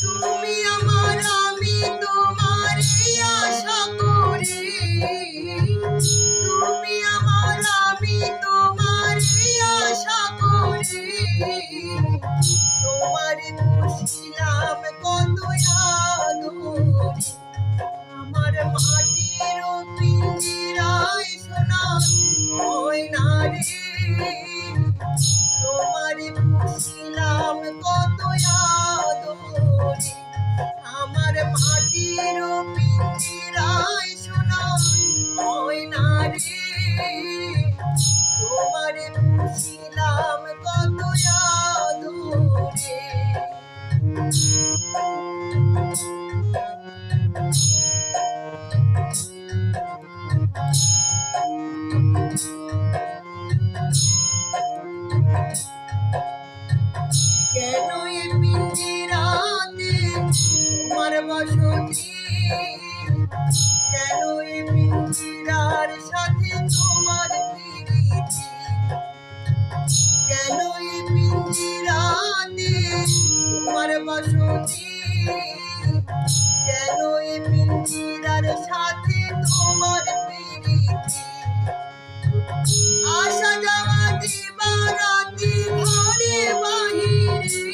তুমি আমার আমি তোমার আশা করি, তুমি আমার আমি তোমার আশা করি, তোমার পুষিলাম কত আদরে, আমার মাটির পিঞ্জিরায় সোনা ময়না রে, তোমার পুষিলাম কত আদরে, আমার মাটির পিঞ্জিরায় সোনা ময়না রে, তোমার পুষিলাম কত আদরে। কেন এ পিঞ্জিরাতে তোমার বসতি, কেন এ পিঞ্জিরার সাথে তোমার প্রীতি, কেন এ পিঞ্জিরাতে তোমার বসতি, কেন এ পিঞ্জিরার সাথে তোমার প্রীতি, আসা যাওয়া দিবারাতি ঘরে বাহিরে,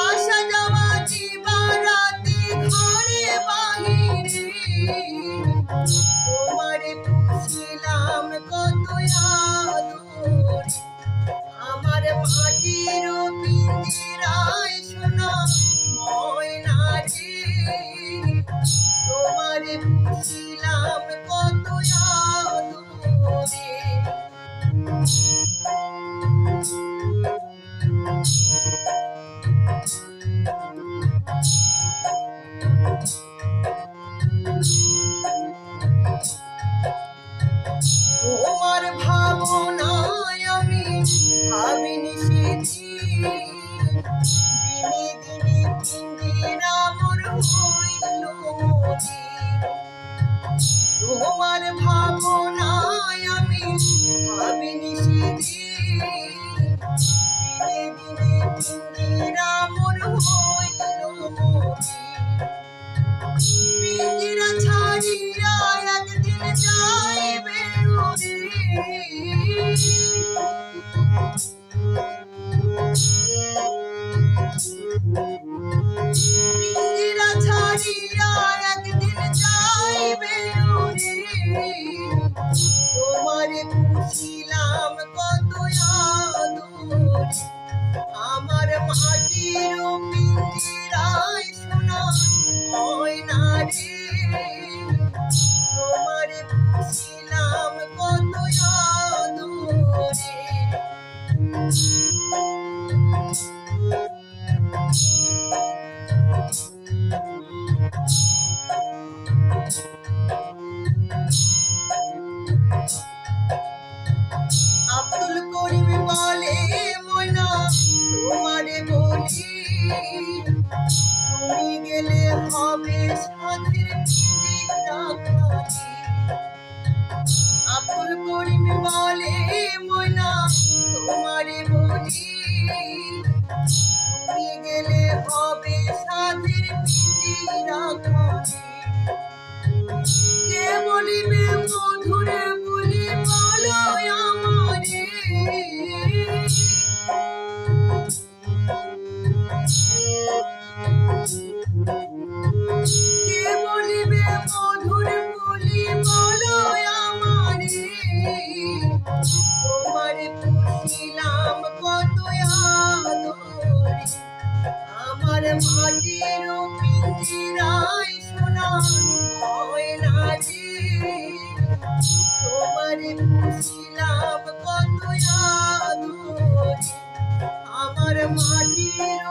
আসা যাওয়া দিবারাতি ঘরে বাহিরে, তোমার পুষিলাম কত আদরে, আমার মাটির পিঞ্জিরায় সোনা ময়না রে, তোমার পুষিলাম কত আদরে। তোমার ভাবনায় আমি ভাবিনি সেদিন, দিনে দিনে পিঞ্জিরা মোর হইল মলিন, তোমার ভাবনায় আমি ভাবিনি সেদিন, দিনে দিনে পিঞ্জিরা মোর হইল মলিন, পিঞ্জিরা ছাড়িয়া একদিন যাইবে উড়ে, পিঞ্জিরা ছাড়িয়া একদিন যাইবে উড়ে, তোমার পুষিলাম কত আদরে, আমার মাটির পিঞ্জিরায় সোনা ময়না রে, তোমার পুষিলাম কত আদরে। আব্দুল করিম বলে ময়না তোমারে বলি, তুমি গেলে হবে সাথের পিঞ্জিরা খালি, আব্দুল করিম বলে ময়না তোমারে বলি, তুমি গেলে হবে সাথের পিঞ্জিরা খালি, কে বলিবে মধুরে বলি বলো আমারে, কে বলিবে মধুর বলি বলো আমারে, তোমার পুষিলাম কত আদরে, আমার মাটির পিঞ্জিরায় সোনা ময়না রে, তোমার পুষিলাম কত আদরে, আমার মাটির